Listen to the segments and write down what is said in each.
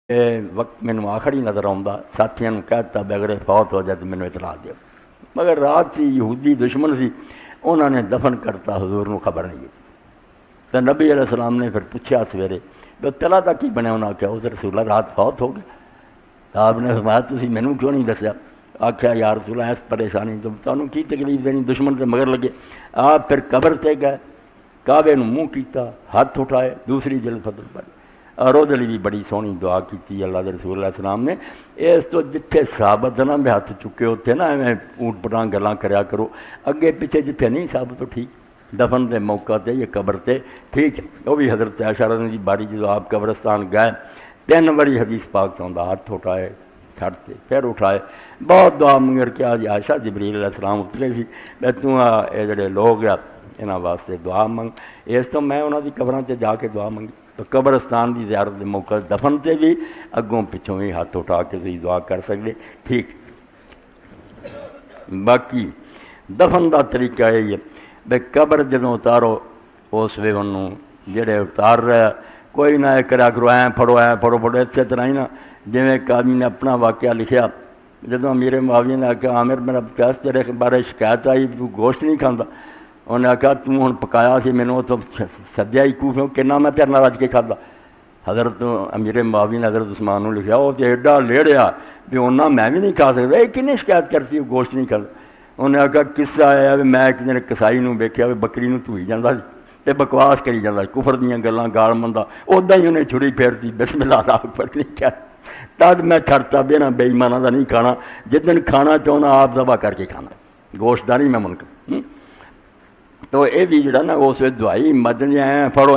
وقت مینوں آخری نظر آਉਂਦਾ ਸਾਥੀਆਂ ਨੂੰ ਕਹਿਤਾ ਵੀ ਅਗਰ ਫੌਤ ਹੋ ਜਾਏ ਤਾਂ ਮੈਨੂੰ ਇਤਲਾਹ ਦਿਓ مگر رات سی یہودی دشمن سی انہوں نے دفن کرتا حضور نو خبر نہیں تو نبی علیہ السلام نے پھر پوچھا سویرے تو تلا دا کی بنے انہوں نے کہا اس رسول اللہ رات فوت ہو گیا آپ نے فرمایا تسی مینوں کیوں نہیں دسیا آخیا یا رسول اللہ اس پریشانی تو تانوں کی تکلیف دینی دشمن سے مگر لگے آپ پھر قبر تے گئے کعبے نو منہ کیتا ہاتھ اٹھائے دوسری جلد فضل پڑھ اور وہ بھی بڑی سونی دعا کی اللہ کے رسول اللہ السلام نے اس تو جتھے ثابت نہ میں ہاتھ چکے اتنے نہ میں اونٹ پٹاں گلاں کریا کرو اگے پیچھے جتھے نہیں ثابت تو ٹھیک دفن کے موقع تے یہ قبر تے ٹھیک ہے وہ بھی حضرت عائشہ رضی اللہ عنہا کی باری جدو آپ قبرستان گئے 3 باری حدیث پاک چاہتا ہاتھ اٹھائے چھڑتے پھر اٹھائے بہت دعا منگر کے آج عائشہ جبریل علیہ السلام اترے سی میں تو یہ جڑے لوگ آ یہاں واسطے دعا منگ اس تو میں انہوں کی قبراں تے جا کے دعا منگی تو قبرستان کی زیارت کے موقع دفن سے بھی اگوں پچھوں بھی ہاتھ اٹھا کے تھی دعا کر سکتے ٹھیک باقی دفن کا طریقہ یہی ہے بھائی قبر جدوں اتارو اس وے انہوں جڑے اتار رہے کوئی نہ کرا کرو پھڑو اسی طرح ہی نہ جی ایک آدمی نے اپنا واقعہ لکھیا جدوں امیر معاویہ نے آخیا عامر میرا کیس تیرے بارے شکایت آئی تو گوشت نہیں کھانا انہیں آخیا ہوں پکایا سی مینوں تو سدیا ہی کوفیوں کنا میں تیرے نال رج کے کھادا حضرت امیر معاویہ نے حضرت عثمان نے لکھیا وہ تو ایڈا لیڑیا بھی انہیں میں بھی نہیں کھا سکتا یہ کنیں شکایت کرتی گوشت نہیں کھاتا انہیں آخیا قصہ آیا بھی میں ایک دن کسائی نوں ویکھیا بھی بکری نوں دھوئی جاندا سی تے بکواس کری جاندا سی کفر دیاں گلاں گال مندا ادا ہی انہیں چھری پھیرتی بسم اللہ اللہ اکبر نہیں کیا تد میں چھڑتا بھی نہ بے ایماناں دا نہیں کھانا جس دن کھانا چاہنا آپ ذبح کر کے کھانا گوشت دا نہیں میں منکر تو یہ بھی جڑا نا اس دوائی مدن پڑھو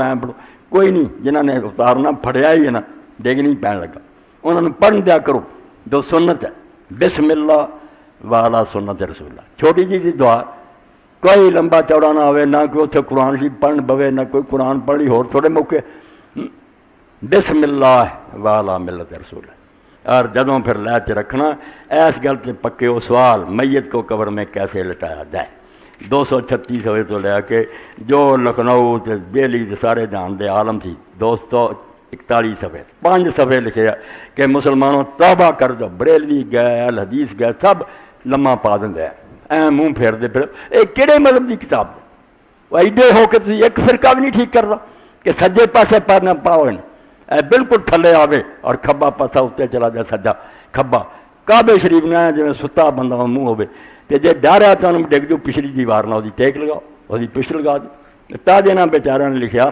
کوئی نہیں جنہوں نے اتارنا پھڑیا ہی ہے نا ڈگ نہیں پین لگا انہوں نے پڑھ دیا کرو جو سنت ہے بسم اللہ والا سنت رسول اللہ چھوٹی جی سی دعا کوئی لمبا چوڑا نہ ہوئے نہ کوئی اتنے قرآن شریف پڑھن بوے نہ کوئی قرآن پڑھ لی ہور تھوڑے موقع بسم اللہ والا ملت رسول اللہ اور جدوں پھر لے کے رکھنا ایس گل سے پکے ہو سوال میت کو قبر میں کیسے لٹایا جائے 236 صفحے تو لے کے جو لکھنؤ دہلی سارے جان دے عالم تھی 241 صفحے 5 صفحے لکھے کہ مسلمانوں توبہ کر دو بریلوی گئے الحدیث گئے سب لمحہ پا دیں منہ پھیر دے پھر یہ کہڑے مذہب کی کتاب وہ ایڈے ہو کے تھی ایک فرقہ بھی نہیں ٹھیک کر رہا کہ سجے پاسے پڑھنا پاؤ بالکل تھلے آوے اور کھبا پاسا اتنے چلا جائے سجا کھبا کعبے شریف نے جی ستا بندہ منہ ہوے تو جی ڈر ہے تو انہوں ڈگ جو پچھلی دیوار نہ وہ ٹیک لگاؤ وہ پچھ لگا دو تاج انہوں بیچاروں نے لکھا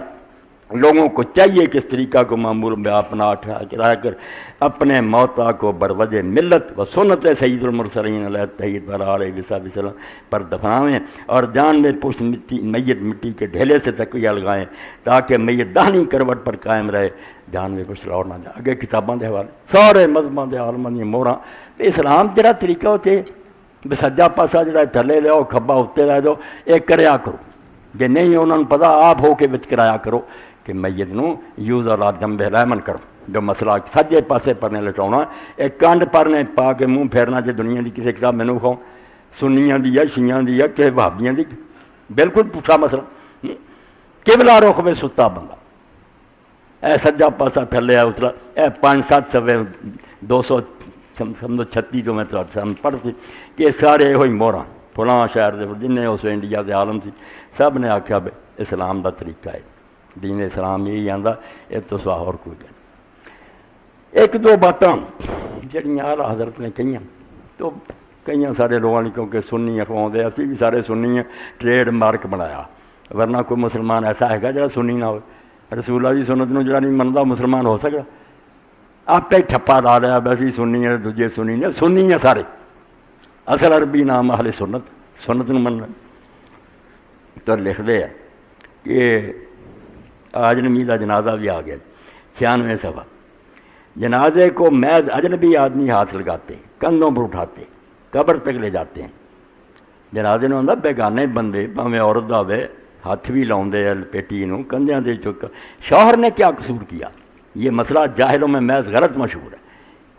لوگوں کو چاہیے کہ اس طریقہ کو معمول میں اپنا چلا کر اپنے موتا کو بروجہ ملت و سنت سید المرسلین علیہ تحید علیہ وسلم پر دفنائیں اور جان میں پوچھ میت مٹی کے ڈھیلے سے تکیہ لگائیں تاکہ میت دہنی کروٹ پر قائم رہے جان میں کچھ لوڑ نہ جائے اگے کتاباں دے حوالے سارے مذہباں دے عالماں دی موہراں اسلام جڑا طریقہ ہوتے سجا پاسا جڑا تھلے لو کھبا اتنے لے دو یہ کریا کرو جی نہیں انہوں نے پتا آپ ہو کے بچ کرایا کرو کہ میت نو یوز اور جمبے رحمن کرو جو مسئلہ سجے پاسے پڑھنے لٹاؤنا ایک کنڈ پڑھنے پا کے منہ پھیرنا جی دنیا کی کسی کتاب مینوں کھاؤ سنیاں دی ہے شیعہ دی ہے کہ بھابیاں دی بالکل پوچھا مسئلہ قبلہ رخ میں ستا بندہ اے سجا پاسا تھلے اترا اے 5-7 صفحے 236 تو میں پڑھتی کہ سارے یہ موہراں فلاں شہر دے جن اس انڈیا کے عالم سی سب نے آخیا بھائی اسلام کا طریقہ ہے دین اسلام یہی آتا یہ تو سوا اور کوئی نہیں ایک دو باتاں جڑیاں اعلیٰ حضرت نے کہیاں تو کئی سارے لوگوں نے کیونکہ سنی اخواؤں اسی بھی سارے سنی ٹریڈ مارک بنایا ورنہ کوئی مسلمان ایسا ہے جڑا سنی نہ ہو رسول اللہ کی سنت نو جڑا نہیں منتا مسلمان ہو سکتا آپ ہی ٹھپا لا لیا ویسے سنی ہے دوجے سنی ہیں سارے اصل عربی نام اہل سنت سنت نو مننا تو لکھتے ہیں کہ اجنبی کا جنازہ بھی آ گیا 96 صفحہ جنازے کو محض اجنبی آدمی ہاتھ لگاتے کندھوں پر اٹھاتے قبر تک لے جاتے ہیں جنازے میں ہوتا بیگانے بندے بھاویں عورت دا ہوے ہاتھ بھی لاؤندے پیٹی نو کندھیاں دے چک شوہر نے کیا قصور کیا یہ مسئلہ جاہلوں میں محض غلط مشہور ہے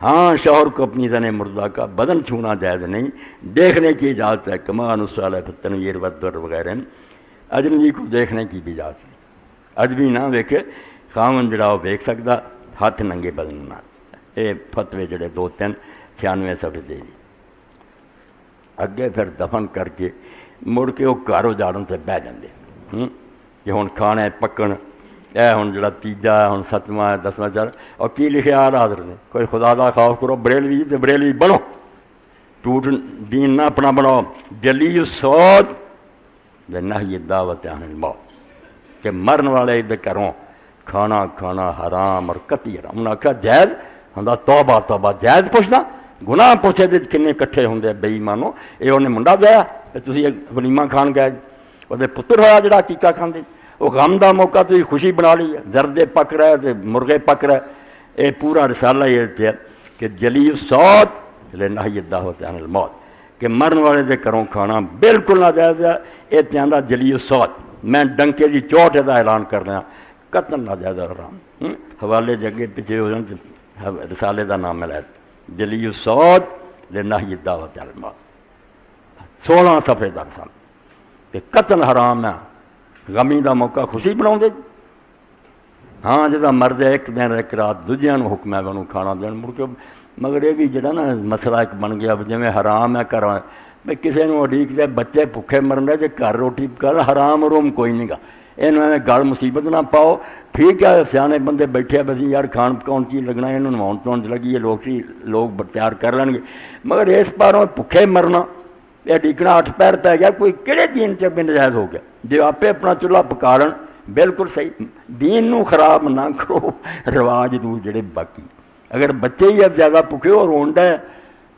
ہاں شوہر کو اپنی زن مردہ کا بدن چھونا جائز نہیں دیکھنے کی اجازت ہے کما نصال تنویر ودر وغیرہ اجنبی کو دیکھنے کی بھی اجازت ہے اجنبی نہ ویکھے خاون جڑا وہ ویکھ سکتا ہاتھ ننگے بدن نہ یہ فتوے جڑے 2-3-96 صفحے دے جی. اگے پھر دفن کر کے مڑ کے وہ گھر اجاڑن سے بہ جاندے کہ ہن کھانے پکن اے ہن جڑا تیجا ہے ہن 7واں 10واں چل. اور کی لکھیا آل حضرت نے کوئی خدا دا خوف کرو بریلوی تے بریلوی بنو ٹوٹ دین نہ اپنا بناؤ. جلی الصوت نہی الدعوت عن الموت کہ مرن والے دے گھروں کھانا کھانا حرام اور قطعی حرام. انہاں آکھیا جائز ہوندا توبہ توبہ جائز پوچھنا گناہ پوچھے دے کنے کٹھے ہوندے بے ایمانو. اے اونے منڈا گیا تے تسی غنیمہ کھان گئے او دے پتر ہویا جڑا عقیقہ کھاندے. وہ غم دا موقع تسی خوشی بنا لی زردے پک رہے تے مرغے پک رہے. اے پورا رسالہ یہ ہے کہ جلی الصوت لنہی الدعوت عن الموت کہ مرن والے دے گھروں کھانا بالکل ناجائز ہے. یہ چاہتا جلی الصوت میں ڈنکے دی چوٹ دا اعلان کر رہا قتل ناجائز حرام. حوالے جگہ پیچھے ہو جان رسالے دا نام ہے جلی الصوت لنہی الدعوت عن الموت 16 صفحے دا رسالہ کہ قتل حرام ہے. غمی دا موقع خوشی بناؤں دے ہاں جدا مرد ہے ایک دن ایک رات دوجیاں نو حکم ہے انہوں کھانا دین مڑ کے. مگر یہ بھی جڑا نا مسئلہ ایک بن گیا جویں حرام ہے گھر بھائی کسی نے اڈیک دے بچے بھوکے مرن دے گھر روٹی کر حرام روم کوئی نہیں گا. یہ گل مصیبت نہ پاؤ. ٹھیک ہے سیانے بندے بیٹھے بسی یار کھان پکاؤن چیز لگنا یہ نہاؤن دھون لگی ہے لوگ تیار کر لیں گے. مگر اس پاروں بھوکے مرنا یہ ڈیکنا 8 پیر پی گیا کوئی کہڑے دین سے بھی نجائز ہو گیا. جو آپ اپنا چولہا پکا لین بالکل صحیح. دین نو خراب نہ کرو رواج دو جڑے باقی. اگر بچے ہی اب زیادہ بھوکے اور رونڈا ہے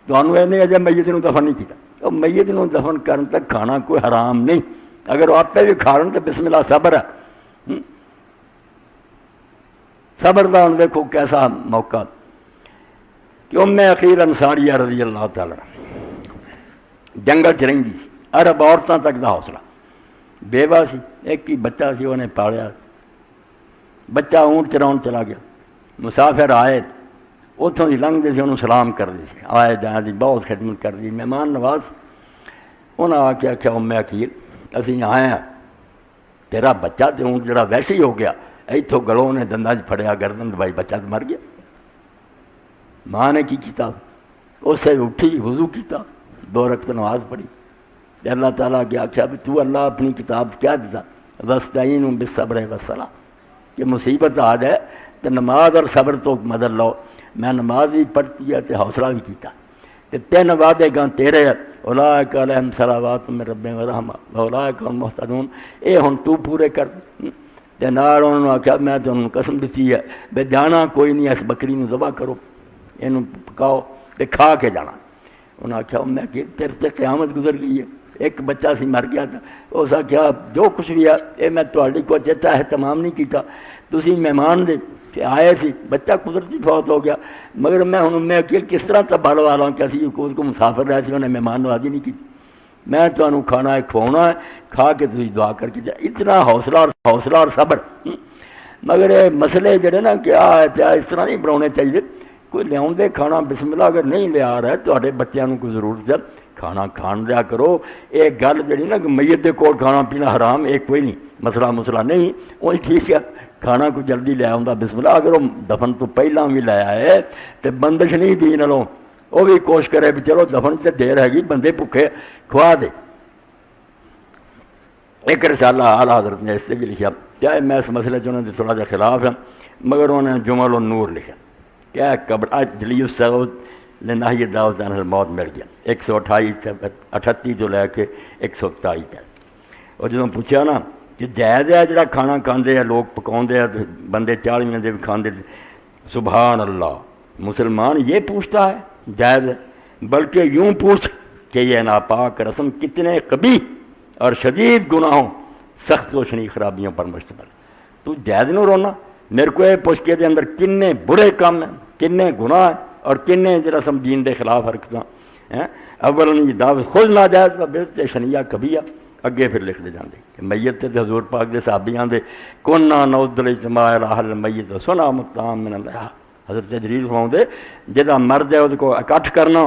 تو انہوں نے اجے میت نو دفن نہیں کیا. اور میت نو دفن کرن تک کھانا کوئی حرام نہیں. اگر وہ آپ بھی کھا لیں تو بسم اللہ صبر ہے. صبر دا ہن دیکھو کیسا موقع کہ اخیر انصاریہ رضی اللہ تعالی جنگل چ رہندی سی. عرب عورتوں تک دا حوصلہ بیوہ سی. ایک ہی بچہ سی انہیں پالیا. بچہ اونٹ چراؤن چلا گیا. مسافر آئے اتوں ہی لنگتے سے انہوں سلام کرتے سی آئے جائیں دی بہت خدمت کر دی مہمان نواز. انہیں آ کے آخیا اخیر اسی آئے ہیں تیرا بچہ تو اونٹ جڑا ویسے ہی ہو گیا اتوں گلوں نے دنداں پھڑیا گردن دبائی بچہ تو مر گیا. ماں نے کی کیتا اسے اٹھی وضو کیتا 2 رکعت نماز پڑھی. اللہ تعالیٰ کے آخیا بھی تو اللہ اپنی کتاب کیا دیتا وستعینوا بالصبر والصلاۃ کہ مصیبت آ جائے تو نماز اور صبر تو مدد لو. میں نماز بھی پڑھتی ہے تو حوصلہ بھی کیتا. 3 وعدے گاں تیرے اولئک علیہم صلوات من ربہم ورحمہ واولئک هم مہتدون. اے ہن تو پورے کر تے نال انہوں نے آخیا میں تو قسم دیتی ہے بے جانا کوئی نہیں اس بکری نو ذبح کرو اینوں پکاؤ تے کھا کے جانا. انہوں نے آخیا میں کہ تیرے تے قیامت گزر گئی ہے. ایک بچہ سی مر گیا تھا. اس آخیا جو کچھ بھی ہے یہ میں تہاڈی کو چچا ہے تمام نہیں کیتا. تسی مہمان دے کہ آئے سی بچہ قدرتی فوت ہو گیا. مگر میں ہوں میں کس طرح تبال والا ہوں کہ اسی کو مسافر رہے تھے انہیں مہمان نوازی نہیں کی. میں تمہیں کھانا ہے کھوانا ہے کھا کے تھی دعا کر کے جائے. اتنا حوصلہ اور صبر. مگر یہ مسئلے جڑے نا کیا ہے اس طرح نہیں بنانے چاہیے. کوئی لیا کھانا بسم اللہ اگر نہیں لیا رہا تو بچوں کو کوئی ضرورت ہے کھانا کھان دیا کرو. ایک گل جڑی نا کہ میت دے کول کھانا پینا حرام ایک کوئی نہیں مسئلہ نہیں وہی ٹھیک ہے. کھانا کو جلدی لیا ہوں بسم اللہ اگر وہ دفن تو پہلا بھی لایا ہے تو بندش نہیں دی نالوں وہ بھی کوشش کرے بھی چلو دفن سے دیر ہے گی بندے بھوکے کھوا دے. ایک رسالہ اعلیٰ حضرت نے اس سے بھی لکھا چاہے میں اس مسئلے سے انہوں نے تھوڑا سا خلاف ہے مگر انہوں نے جمل النور لکھا کیا قبر جلی الصوت لنہی الدعوت عن الموت مل گیا 128 جو لے کے 127 تک. اور جدوں پوچھا نا کہ جائز ہے جڑا کھانا کھاندے ہیں لوگ پکاؤندے ہیں بندے 40 دے بھی کھاندے. سبحان اللہ مسلمان یہ پوچھتا ہے جائز ہے بلکہ یوں پوچھ کہ یہ ناپاک رسم کتنے قبیح اور شدید گناہوں سخت و شنیع خرابیوں پر مشتمل. تو جائز نو رونا میرے کو یہ پوچھ کے دے اندر کنے برے کام ہیں کنے گناہ ہیں اور کنے رسم دین دے خلاف حرکتاں ہیں. اولاً یہ دعوت خود ناجائز و بے شنیع قبیح. اگے پھر لکھ دے جاندے کہ میت تے حضور پاک دے صحابی آندے کنا نعوذ الاجتماع اہل المیت سنا مطعم من اللہ. حضرت جلیل فرماؤندے جدا مرد ہے اس کو اکٹھ کرنا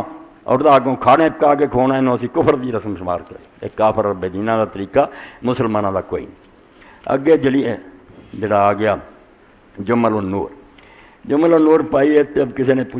اور آگوں کھانے پکا کے کھونا انہوں اسی کفر دی رسم شمار کرے. ایک کافر اور بے دینہ کا طریقہ مسلمانوں کا کوئی نہیں. اگے جلی جڑا آ گیا جمل النور. جمل النور پائی ہے اب کسی نے